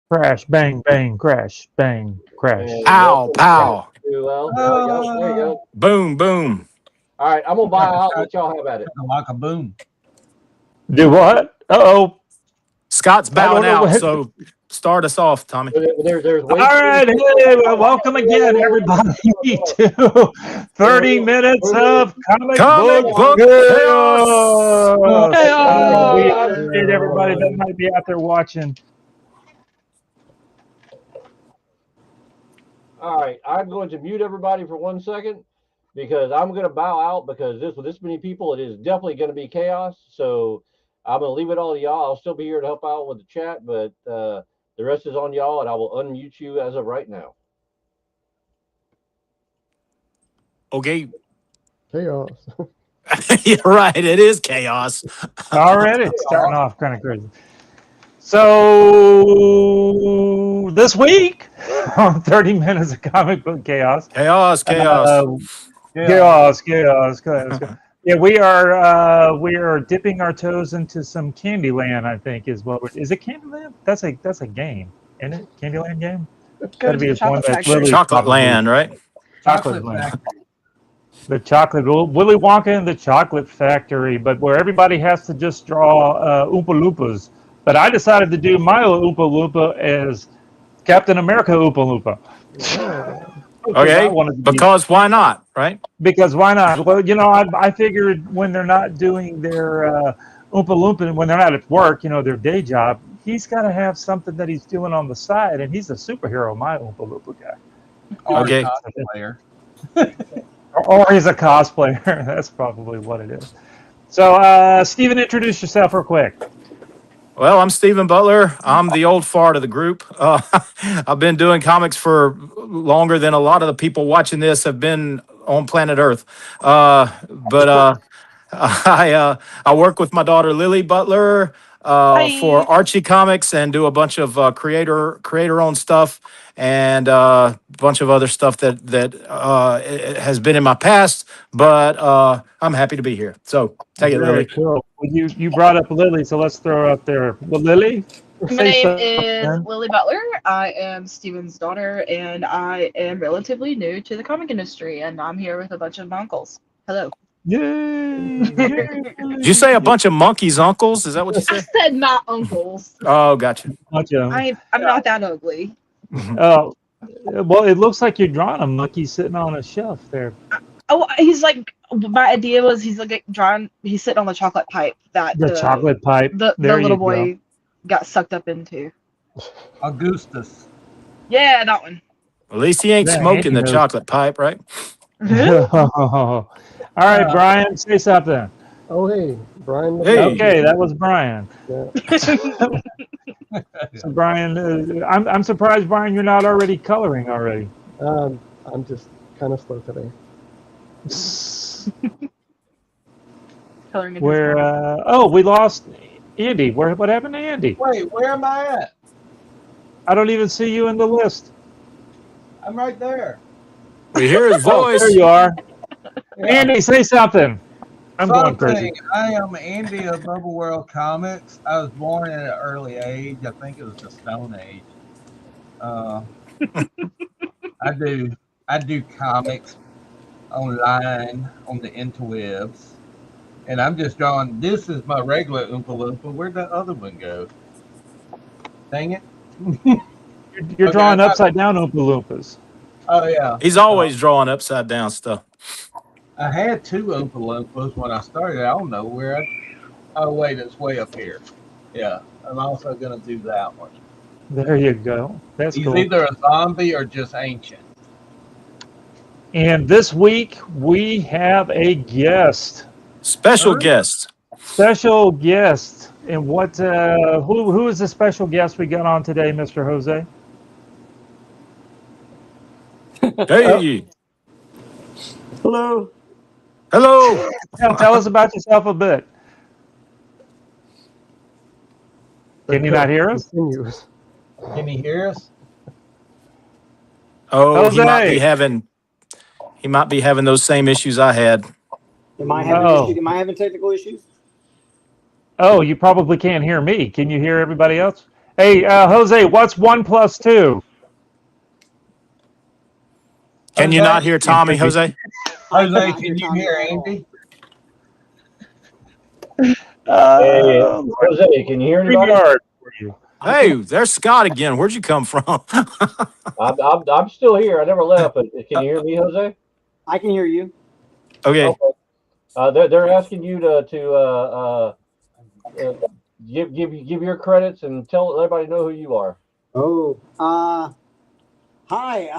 Crash, bang, bang, crash, bang, crash. And Pow, welcome pow. to there you go. Boom, boom. All right, I'm gonna buy out and let y'all have at it. Like a boom. Do what? Uh-oh. Scott's I don't bowing know out, what. so start us off, Tommy. There's All right, hey, welcome again, everybody, to 30 minutes of comic book chaos. We appreciate everybody that might be out there watching. All right, I'm going to mute everybody for 1 second because I'm going to bow out because with this many people, it is definitely going to be chaos. So I'm going to leave it all to y'all. I'll still be here to help out with the chat, but the rest is on y'all, and I will unmute you as of right now. Okay. Chaos. You're right. It is chaos. Already starting off kind of crazy. So this week on 30 minutes of comic book chaos. Chaos. Chaos. Yeah, we are dipping our toes into some Candyland. I think is it Candyland? That's a game, isn't it? Candyland game. Go to the chocolate factory. Chocolate Land, right? Chocolate Land. The chocolate Willy Wonka and the Chocolate Factory, but where everybody has to just draw Oompa-Loompas. But I decided to do my Oompa-Loompa as Captain America Oompa-Loompa. Okay, because why not, right? Because why not? Well, I figured when they're not doing their Oompa-Loompa, when they're not at work, their day job, he's got to have something that he's doing on the side, and he's a superhero, my Oompa-Loompa guy. Okay. Or he's a cosplayer. That's probably what it is. So, Steven, introduce yourself real quick. Well, I'm Stephen Butler. I'm the old fart of the group. I've been doing comics for longer than a lot of the people watching this have been on planet Earth. But I work with my daughter Lily Butler for Archie Comics and do a bunch of creator-owned stuff and a bunch of other stuff that has been in my past. But I'm happy to be here. So take it, Lily. Cool. Well, you brought up Lily, so let's throw her up there. Well, Lily? My name is Lily Butler. I am Steven's daughter, and I am relatively new to the comic industry, and I'm here with a bunch of my uncles. Hello. Yay! Did you say a bunch of monkeys' uncles? Is that what you I said? said not uncles. Oh, gotcha. I'm not that ugly. Oh, well, it looks like you're drawing a monkey sitting on a shelf there. Oh, he's like, my idea was he's like he's sitting on the chocolate pipe that The chocolate pipe. the little boy got sucked up into. Augustus. Yeah, that one. At least he ain't Yeah, smoking the knows. chocolate pipe, right? All right, Brian, say something. Oh, hey, Brian. Hey. Okay, that was Brian. Yeah. So, Brian, I'm surprised, Brian, you're not already coloring already. I'm just kind of slow today. Coloring in his Where? mouth. We lost Andy. What happened to Andy? Wait, where am I at? I don't even see you in the list. I'm right there. We hear his Oh, voice. there you are. Yeah. Andy, say something. I'm going crazy. Something. I am Andy of Bubble World Comics. I was born at an early age. I think it was the Stone Age. I do comics online on the interwebs, and I'm just drawing. This is my regular Oompa-Loompa. Where'd the other one go? Dang it! You're Okay, drawing upside down Oompa-Loompas. Oh yeah. He's always drawing upside down stuff. I had two Oompa-Loompas when I started. I don't know where. Oh wait, it's way up here. Yeah, I'm also gonna do that one. There you go. That's He's cool. either a zombie or just ancient. And this week we have a guest, Special guest. special guest. And what? Who is the special guest we got on today, Mr. Jose? Hey. Hello. Hello. Tell us about yourself a bit. Can you not hear us? Continues. Can he hear us? Oh, he might Jose. be having those same issues I had. Am I having No. issues? Am I having technical issues? Oh, you probably can't hear me. Can you hear everybody else? Hey, Jose, what's 1 + 2? Can you not hear Tommy, Jose? Jose, can you hear Andy? Hey, Jose, can you hear anybody? Yard for you. Hey, there's Scott again. Where'd you come from? I'm still here. I never left. But can you hear me, Jose? I can hear you. Okay. They're asking you to give your credits and tell everybody know who you are. Oh, hi.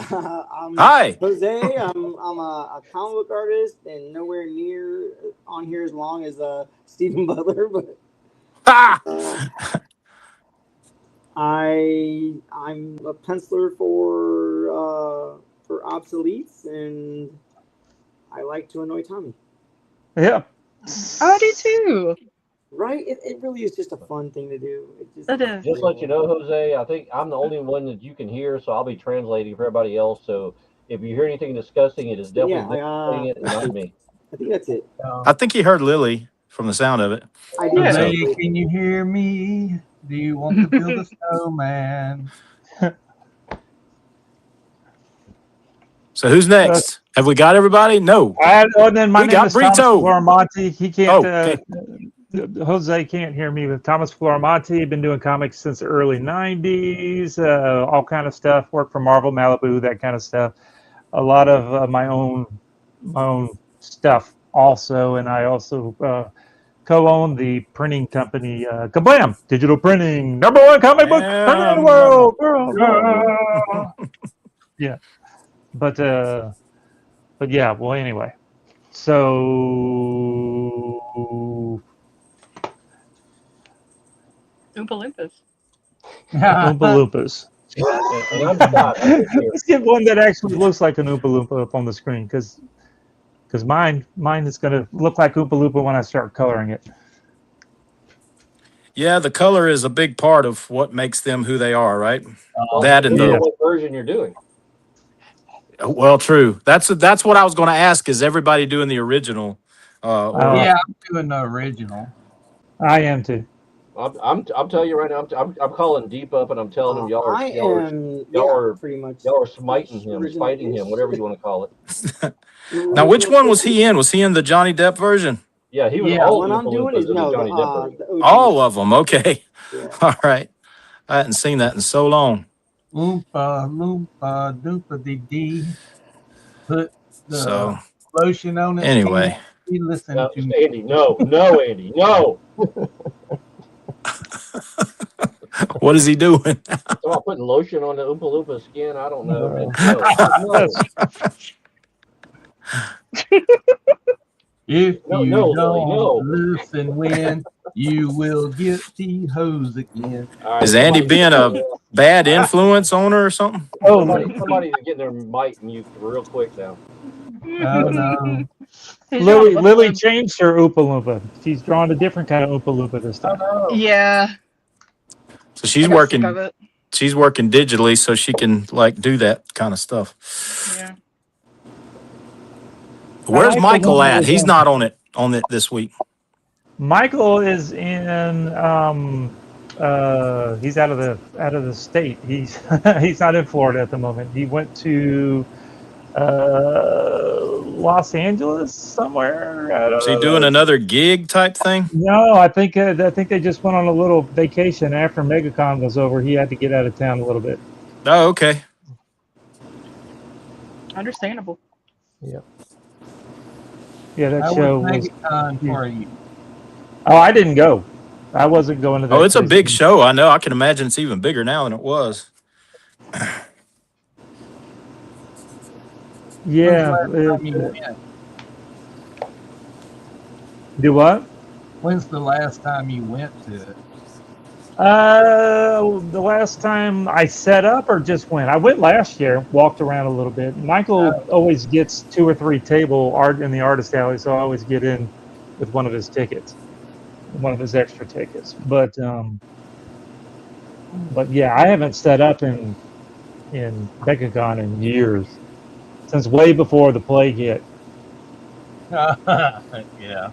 I'm Hi. Jose. I'm a comic book artist and nowhere near on here as long as Stephen Butler, but Ah! I'm a penciler for obsoletes, and I like to annoy Tommy. Yeah. I do too. Right? It really is just a fun thing to do. It is. Just let you know, Jose, I think I'm the only one that you can hear, so I'll be translating for everybody else. So if you hear anything disgusting, it is definitely saying it and not me. I think that's it. I think he heard Lily from the sound of it. I do. Yeah. Jose, can you hear me? Do you want to build a snowman? So who's next? Have we got everybody? No. And then my We name got is Thomas Brito. Florimonti. He can't. Oh, okay. Jose can't hear me, but Thomas Florimonti. Been doing comics since the early '90s. All kind of stuff. Worked for Marvel, Malibu, that kind of stuff. A lot of my own stuff also, and I also co-own the printing company Kablam Digital Printing, #1 comic book printer in the world. Yeah, but yeah. Well, anyway, so Oompa-Loompas. Oompa-Loompas. And I'm Scott. I'm just here. Let's get one that actually looks like an Oompa-Loompa up on the screen, because mine is going to look like Oompa-Loompa when I start coloring it. Yeah, the color is a big part of what makes them who they are, right? Well, That and depends the on what version you're doing. well, true. That's what I was going to ask. Is everybody doing the original? Yeah, I'm doing the original. I am too. I'm telling you right now. I'm calling Deep up and I'm telling him y'all are pretty much. y'all are smiting him, spiting him, whatever you want to call it. Now, which one was he in? Was he in the Johnny Depp version? Yeah, he was Yeah, all What I'm doing Oompa-Loompas is in the no, Johnny Depp version. the OG. All of them. Okay. Yeah. All right. I hadn't seen that in so long. Oompa-Loompa, Doompety-Dee. Put the So lotion on it. anyway, He listened No, to me. Andy, no, Andy, no. what is he doing? Talk about putting lotion on the Oompa-Loompa skin. I don't know. If No, you no, don't Lily, no. listen when you will get the hose again. All right, Is Andy somebody- being a bad influence on her or something? Oh, somebody's getting their mic mute real quick now. Oh no. Lily changed her Oompa-Loompa. She's drawn a different kind of Oompa-Loompa this Oh time. no. Yeah. So she's I got sick working. of it. She's working digitally, so she can like do that kind of stuff. Yeah. Where's like the Michael one that at? was He's in- not on it this week. Michael is in. He's out of the state. He's he's not in Florida at the moment. He went to Los Angeles somewhere. I don't Is he know. doing another gig type thing? No, I think they just went on a little vacation after MegaCon was over. He had to get out of town a little bit. Oh, okay. Understandable. Yeah, that How show was was. MegaCon for you? Oh, I didn't go. I wasn't going to that. Oh, it's a place. big show. I know. I can imagine it's even bigger now than it was. Yeah. When's the last time you went? Do what? When's the last time you went to it? The last time I set up or just went? I went last year, walked around a little bit. Michael always gets 2 or 3 table art in the artist alley, so I always get in with one of his tickets, one of his extra tickets. But yeah, I haven't set up in MegaCon in years, since way before the plague hit. Yeah.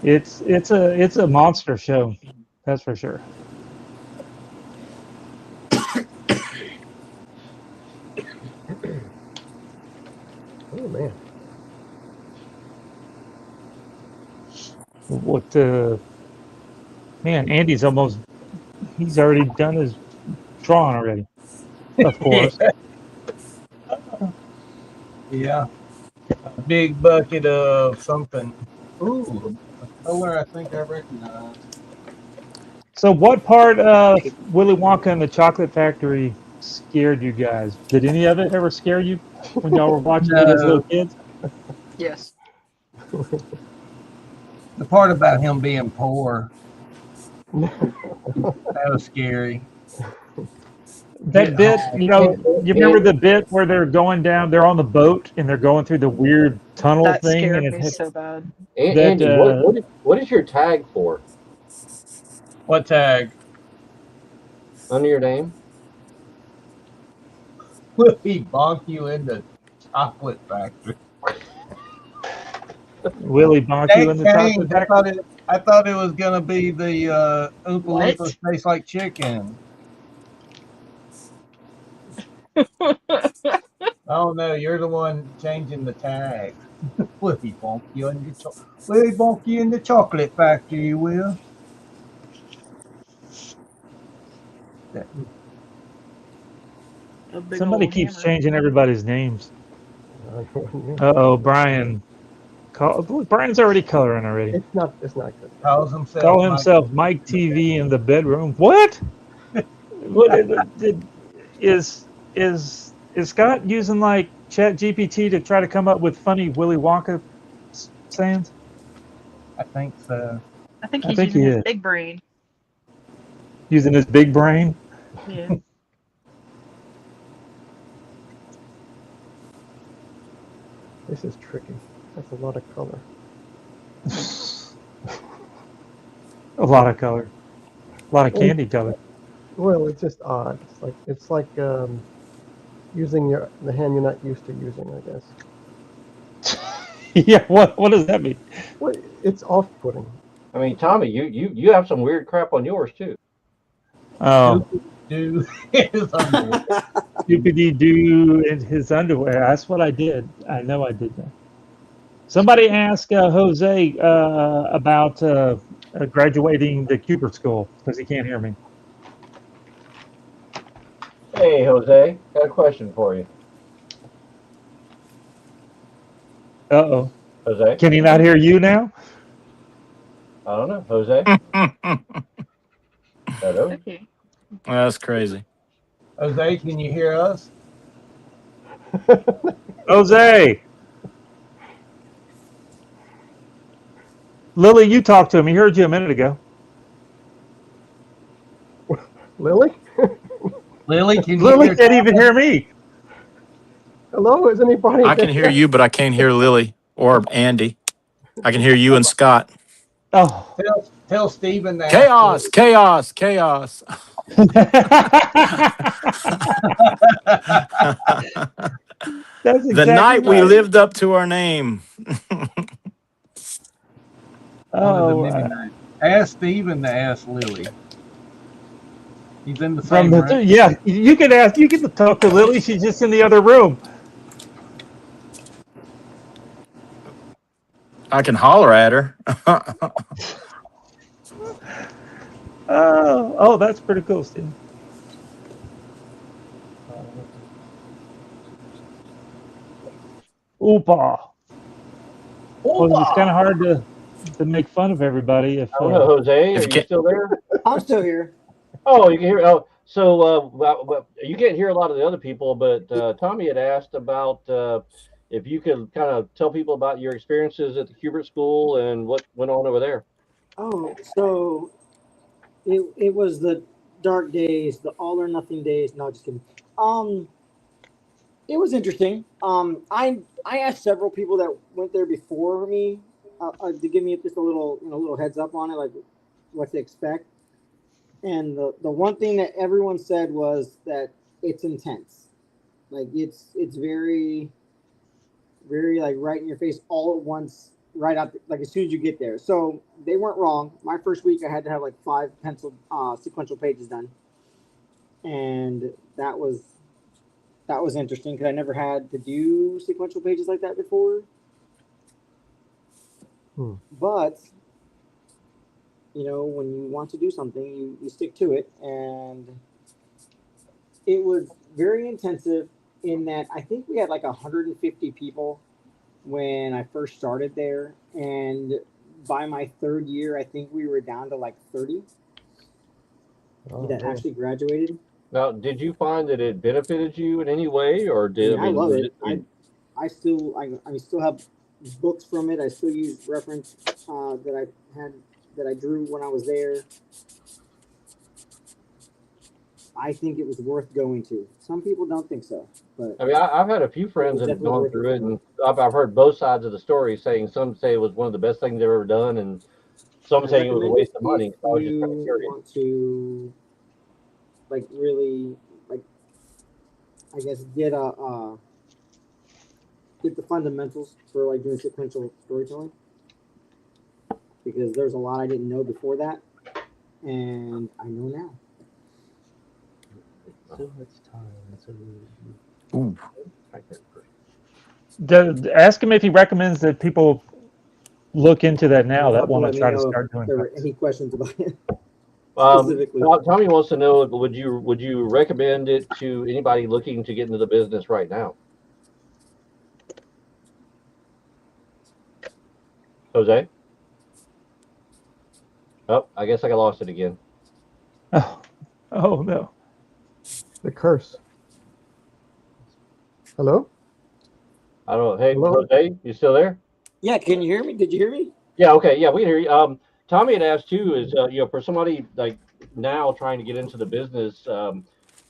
It's a monster show, that's for sure. Oh man. What man, Andy's he's already done his drawing already. Of course. Yeah. A big bucket of something. Ooh, a color I think I recognize. So what part of Willy Wonka and the Chocolate Factory scared you guys? Did any of it ever scare you when y'all were watching it as little kids? Yes. The part about him being poor. That was scary. That bit, you remember the bit where they're going down, they're on the boat and they're going through the weird tunnel That thing, scared and me so bad. Andy, what is your tag for What tag? under your name? Will he bonk you in the chocolate factory? Willy bonk you in the Chocolate Factory? I thought it was gonna be the Oompa-Loompas What? taste like chicken. Oh no, you're the one changing the tag. Will he bonk you in the chocolate factory? You will. A big Somebody old keeps hammer. changing everybody's names. Uh-oh, Brian. Brian's already coloring already. It's not good. Calls himself. Call himself Mike TV in the bedroom. What? Is Scott using like Chat GPT to try to come up with funny Willy Wonka sayings? I think so. I think I he's think using he his is. big brain. Using his big brain. Yeah. This is tricky. That's a lot of color. A lot of color. A lot of candy color. Well, it's just odd. It's like using the hand you're not used to using, I guess. Yeah, what does that mean? Well, it's off-putting. I mean, Tommy, you have some weird crap on yours too. Oh, Do his underwear. Doopity-doo in his underwear. That's what I did. I know I did that. Somebody asked Jose about graduating the Cooper School because he can't hear me. Hey, Jose, got a question for you. Uh-oh. Jose, Can he not hear you now? I don't know. Jose, hello. Okay. That's crazy. Jose, can you hear us? Jose! Lily, you talked to him. He heard you a minute ago. Lily? Lily, can you Lily hear? can't even hear me. Hello, is anybody I can there? hear you, but I can't hear Lily or Andy. I can hear you and Scott. Oh. Tell Stephen that. Chaos, chaos, chaos. That's exactly The night we right. lived up to our name. Oh, Ask Stephen to ask Lily. He's in the from same the room. yeah, you can talk to Lily. She's just in the other room. I can holler at her. Oh, that's pretty cool, Steve. Oompa. Well, it's kind of hard to make fun of everybody if. I don't know, Jose, if are you still there? I'm still here. Oh, you can hear. Oh, so well, you can't hear a lot of the other people, but Tommy had asked about if you could kind of tell people about your experiences at the Hubert School and what went on over there. Oh, so it was the dark days, the all or nothing days. No, just kidding. It was interesting. I asked several people that went there before me to give me just a little heads up on it, like what to expect. And the one thing that everyone said was that it's intense, like it's very, very like right in your face all at once, right out, like as soon as you get there. So they weren't wrong. My first week, I had to have like 5 pencil sequential pages done, and that was interesting because I never had to do sequential pages like that before. But you know, when you want to do something, you stick to it, and it was very intensive in that I think we had like 150 people when I first started there, and by my 3rd year, I think we were down to like 30 that actually graduated. Now, did you find that it benefited you in any way, or did I love was it. I still have books from it. I still use reference that I drew when I was there. I think it was worth going to. Some people don't think so, but I mean, I've had a few friends that have gone through it, and I've heard both sides of the story. Saying some say it was one of the best things they've ever done, and some saying it was a waste of money. So I was just kind of curious. Want to like really like, I guess get the fundamentals for like doing sequential storytelling, because there's a lot I didn't know before that, and I know now. So much time. Ooh. Ask him if he recommends that people look into that now that want to try to start doing there were any questions about it. Tommy wants to know, would you recommend it to anybody looking to get into the business right now? Jose? Oh, I guess I lost it again. Oh no. The curse. Hello? I don't know. Hey, Hello? Jose, you still there? Yeah, can you hear me? Did you hear me? Yeah, okay. Yeah, we can hear you. Tommy had asked too, is for somebody like now trying to get into the business,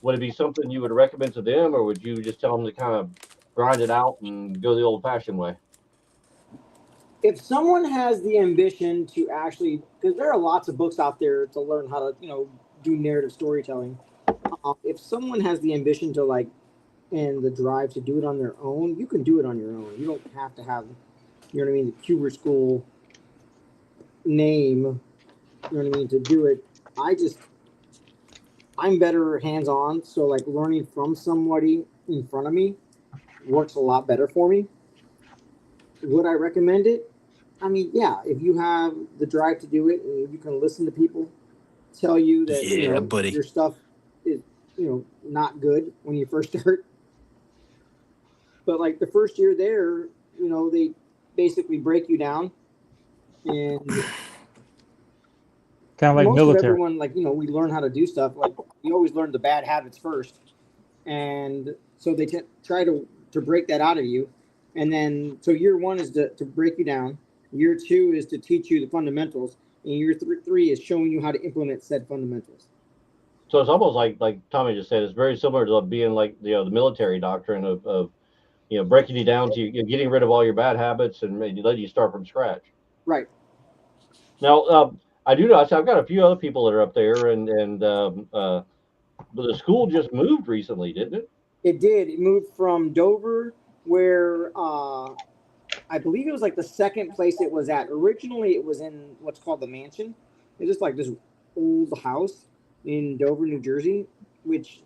would it be something you would recommend to them, or would you just tell them to kind of grind it out and go the old-fashioned way? If someone has the ambition to actually, because there are lots of books out there to learn how to, do narrative storytelling. If someone has the ambition to and the drive to do it on their own, you can do it on your own. You don't have to have, the Kuber School name, to do it. I'm better hands-on, so learning from somebody in front of me works a lot better for me. Would I recommend it? I mean, yeah, if you have the drive to do it and you can listen to people tell you that buddy. your stuff is not good when you first start. But the first year there, they basically break you down, and kind of like most military. of everyone, we learn how to do stuff. You always learn the bad habits first, and so they try to break that out of you. And then, so year 1 is to break you down. Year 2 is to teach you the fundamentals, and year 3 is showing you how to implement said fundamentals. So it's almost like Tommy just said, it's very similar to being the military doctrine of breaking you down to getting rid of all your bad habits and letting you start from scratch. Right. Now, I do know. I've got a few other people that are up there, but the school just moved recently, didn't it? It did. It moved from Dover, where I believe it was the second place it was at. Originally, it was in what's called the Mansion. It's just this old house in Dover, New Jersey, which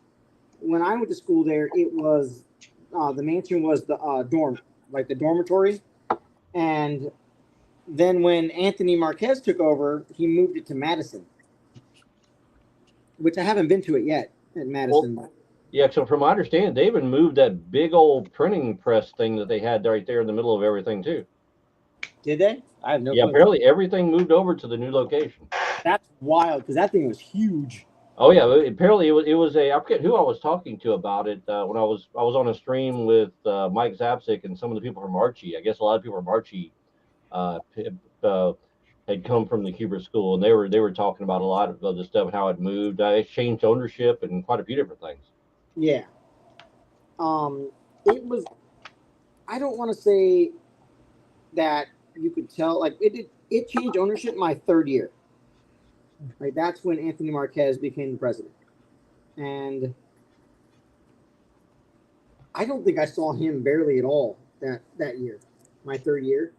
when I went to school there, it was the Mansion was the dorm, the dormitory. And then when Anthony Marquez took over, he moved it to Madison, which I haven't been to it yet at Madison. Well, yeah, so from my understanding, they even moved that big old printing press thing that they had right there in the middle of everything too. Did they? I have no clue. Yeah, apparently everything moved over to the new location. That's wild, because that thing was huge. Oh yeah, apparently it was I forget who I was talking to about it when I was on a stream with Mike Zapsik and some of the people from Archie. I guess a lot of people from Archie had come from the Kuber School, and they were talking about a lot of the stuff and how it moved. It changed ownership and quite a few different things. Yeah. It was. I don't want to say that you could tell. It changed ownership my 3rd year. That's when Anthony Marquez became president, and I don't think I saw him barely at all that year, my 3rd year.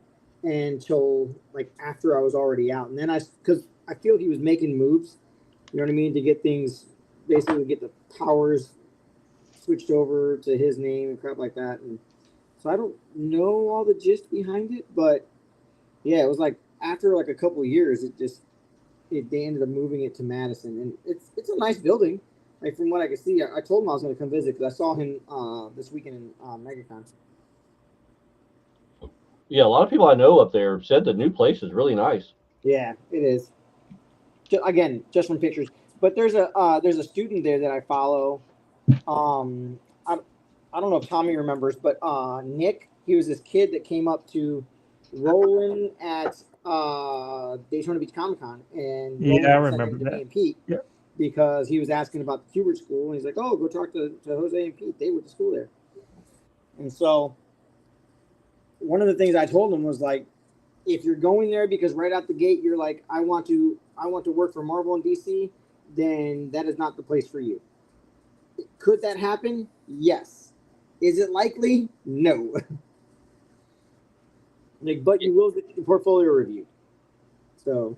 until like after I was already out, and then because I feel he was making moves, you know what I mean, to get things basically get the powers switched over to his name and crap like that, and so I don't know all the gist behind it, but yeah, it was like after like a couple of years, they ended up moving it to Madison, and it's a nice building. Like from what I could see, I told him I was going to come visit because I saw him this weekend in MegaCon. Yeah, a lot of people I know up there said the new place is really nice. Yeah, it is. Again, just from pictures. But there's a student there that I follow. I don't know if Tommy remembers, but Nick, he was this kid that came up to Roland at Daytona Beach Comic Con, and Yeah, I Roland sent remember him to that. me and Pete Yep. because he was asking about the Hubert School, and he's like, "Oh, go talk to Jose and Pete. They went to school there." And so, one of the things I told him was like, if you're going there because right out the gate you're like, I want to work for Marvel and DC, then that is not the place for you. Could that happen? Yes. Is it likely? No. Like, but you will get your portfolio reviewed. So.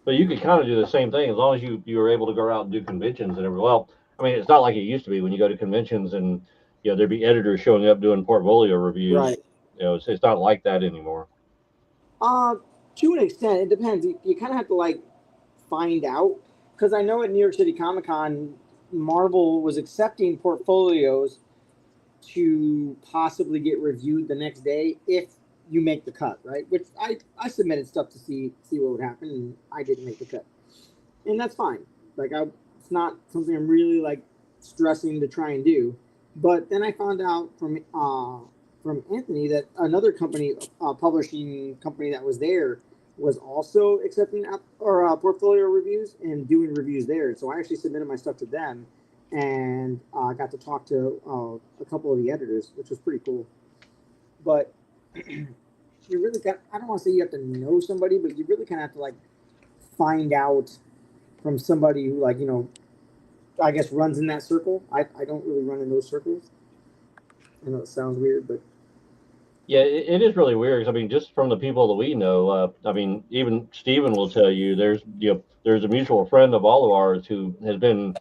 But you could kind of do the same thing as long as you were able to go out and do conventions and everything. Well, I mean, it's not like it used to be when you go to conventions and there'd be editors showing up doing portfolio reviews. Right. It's not like that anymore. To an extent, it depends. You kind of have to like find out, because I know at New York City Comic Con, Marvel was accepting portfolios to possibly get reviewed the next day if you make the cut, right? Which I submitted stuff to see what would happen, and I didn't make the cut, and that's fine. Like it's not something I'm really like stressing to try and do. But then I found out from Anthony that another company, publishing company that was there, was also accepting portfolio reviews and doing reviews there. So I actually submitted my stuff to them, and got to talk to a couple of the editors, which was pretty cool. But you really I don't want to say you have to know somebody, but you really kind of have to like find out from somebody who, like, I guess runs in that circle. I don't really run in those circles. I know it sounds weird, but Yeah, it is really weird. 'Cause, I mean, just from the people that we know, I mean, even Steven will tell you there's a mutual friend of all of ours who has been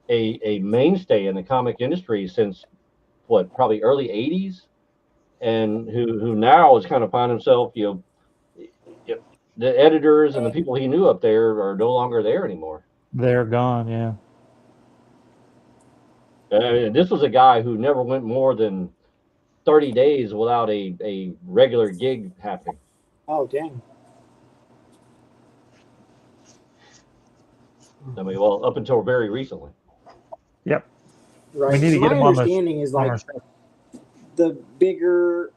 a mainstay in the comic industry since probably early '80s, and who now is kind of find himself, the editors and the people he knew up there are no longer there anymore. They're gone. Yeah. And this was a guy who never went more than 30 days without a regular gig happening. oh dang. I mean, well, up until very recently. Yep. Right. We need to So get my them on the understanding is like the bigger,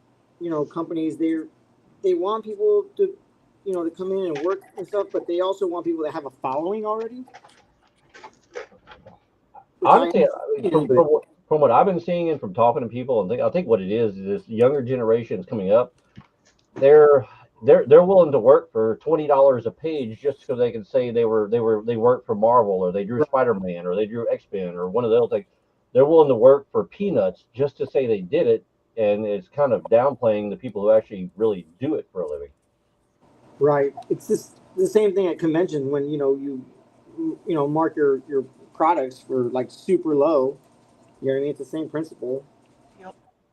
companies, they want people to, to come in and work and stuff, but they also want people that have a following already. Honestly, from what I've been seeing and from talking to people, and I think what it is this younger generation is coming up. They're willing to work for $20 a page just because they can say they worked for Marvel, or they drew Spider-Man, or they drew X-Men, or one of those things. They're willing to work for peanuts just to say they did it, and it's kind of downplaying the people who actually really do it for a living. Right. It's just the same thing at convention when you mark your products for like super low. You know what I mean? It's the same principle.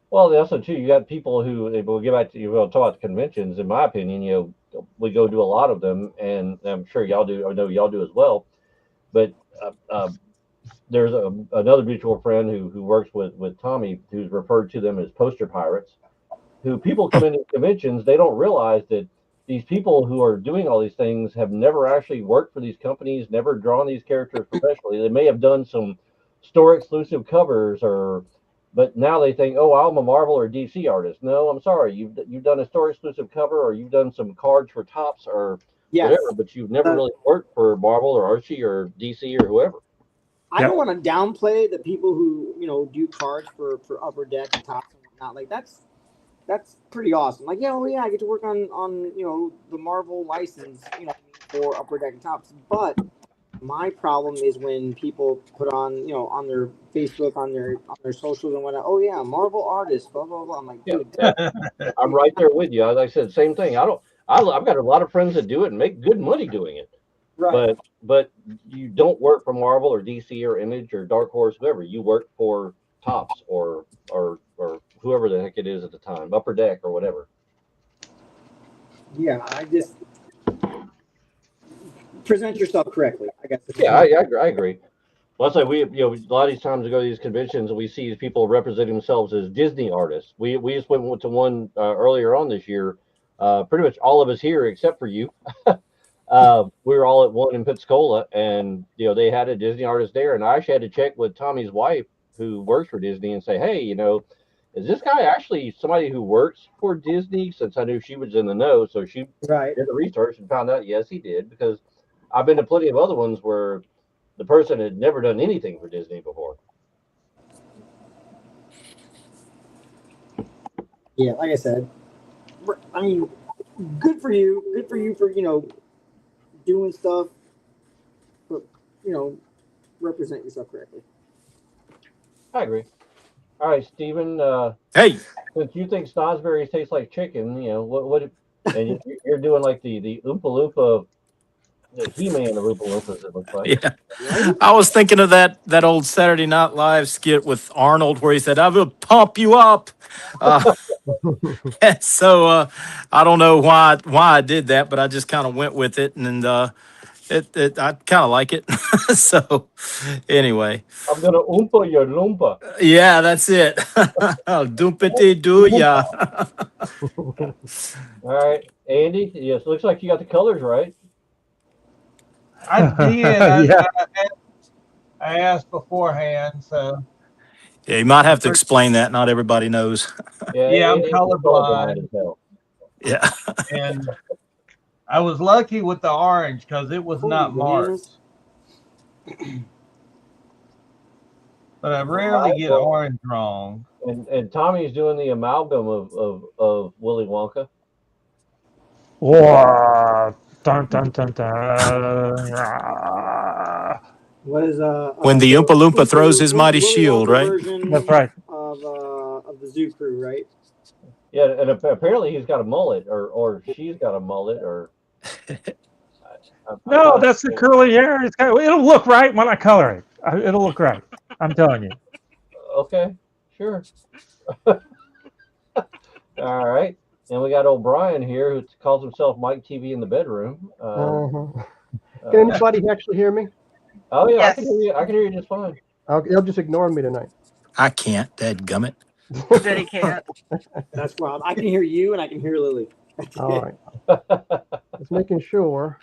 Well, also too, you got people who we'll get back to. We'll talk about the conventions. In my opinion, we go do a lot of them, and I'm sure y'all do. I know y'all do as well. But there's another mutual friend who works with Tommy, who's referred to them as poster pirates. Who people come into conventions, they don't realize that these people who are doing all these things have never actually worked for these companies, never drawn these characters professionally. They may have done some store exclusive covers, but now they think, oh, I'm a Marvel or DC artist. No, I'm sorry, you've done a store exclusive cover, or you've done some cards for Topps or whatever, but you've never really worked for Marvel or Archie or DC or whoever. I don't want to downplay the people who do cards for Upper Deck and Topps and whatnot. Like that's pretty awesome. Like, I get to work on the Marvel license, for Upper Deck and Topps. But My problem is when people put on, on their Facebook, on their socials and whatnot. Oh yeah, Marvel artist, blah blah blah. I'm like, Yeah, dude, I'm right there with you. As I said, same thing. I've got a lot of friends that do it and make good money doing it. right? But you don't work for Marvel or DC or Image or Dark Horse, whoever. You work for Tops or whoever the heck it is at the time, Upper Deck or whatever. Yeah, I just present yourself correctly. I guess. Yeah, I agree. Well, that's like a lot of these times we go to these conventions and we see these people representing themselves as Disney artists. We just went to one earlier on this year. Pretty much all of us here, except for you, we were all at one in Pensacola, and they had a Disney artist there, and I actually had to check with Tommy's wife, who works for Disney, and say, hey, is this guy actually somebody who works for Disney? Since I knew she was in the know, so she Right. did the research and found out yes, he did, because I've been to plenty of other ones where the person had never done anything for Disney before. Yeah, like I said, I mean, good for you. Good for you for doing stuff, but represent yourself correctly. I agree. All right, Steven. Hey, Since you think snozzberries taste like chicken, what? And you're doing like the Oompa-Loompa, the He-Man of Oompa-Loompas. It looks like. yeah. I was thinking of that old Saturday Night Live skit with Arnold where he said, "I will pump you up." So I don't know why I did that, but I just kind of went with it, and I kind of like it. So anyway, I'm gonna Oompa your Loompa. yeah, that's it. Doompety-Doo'd, yeah. All right, Andy. Yes, looks like you got the colors right. I did. Yeah. I asked beforehand, so Yeah, you might have to explain that. Not everybody knows. Yeah, I'm Andy's colorblind. as hell. Yeah. and I was lucky with the orange because it was not marked. But I rarely get orange wrong. And Tommy's doing the amalgam of Willy Wonka. Whoa. Dun, dun, dun, dun. Ah. What is When the Oompa-Loompa throws his mighty shield, right? That's right. Of the Zoo Crew, right? Yeah, and apparently he's got a mullet, or she's got a mullet, or. No, that's the curly hair. It'll look right when I color it. It'll look right. I'm telling you. Okay, sure. All right. And we got O'Brien here who calls himself Mike TV in the bedroom. Can anybody actually hear me? Oh yeah, Yes. I can hear you. I can hear you just fine. They'll just ignore me tonight. I can't, dadgummit. Bet he can't. That's wild. I can hear you and I can hear Lily. All right. Just making sure.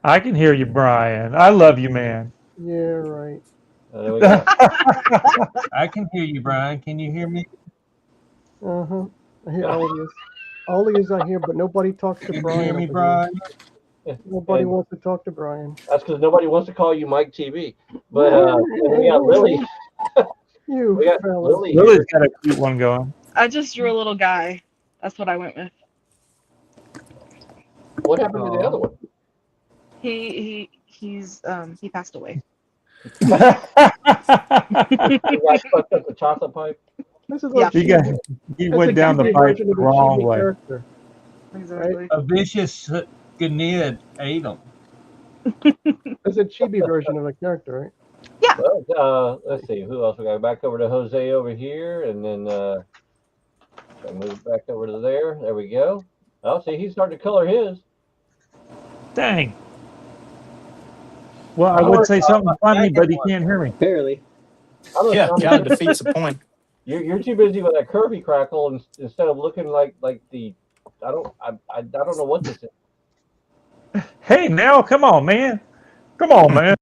I can hear you, Brian. I love you, man. Yeah, right. There we go. I can hear you, Brian. Can you hear me? Uh-huh. I hear all of you. All of you I hear, but nobody talks to Can you Brian. hear me, over Brian? here. Nobody And wants to talk to Brian. that's because nobody wants to call you Mike TV. But and we got Lily. You We got fellas. Lily. Lily's got a cute one going. I just drew a little guy. That's what I went with. What happened to the other one? He passed away. You guys fucked up the chocolate pipe. This is Yeah. like He that's went a down the chibi pipe version the of a wrong chibi way. character. Exactly. A vicious Ganid ate him. It's a chibi version of a character, right? Well, let's see who else we got. Back over to Jose over here, and then I move back over to there. There we go. Oh, see, he's starting to color his. Dang. Well, I would say something funny, but he can't hear me. Barely. I don't Yeah, know, kind of defeats the point. You're too busy with that Kirby crackle instead of looking like the. I don't know what this is. Hey, now, come on, man. Come on, man.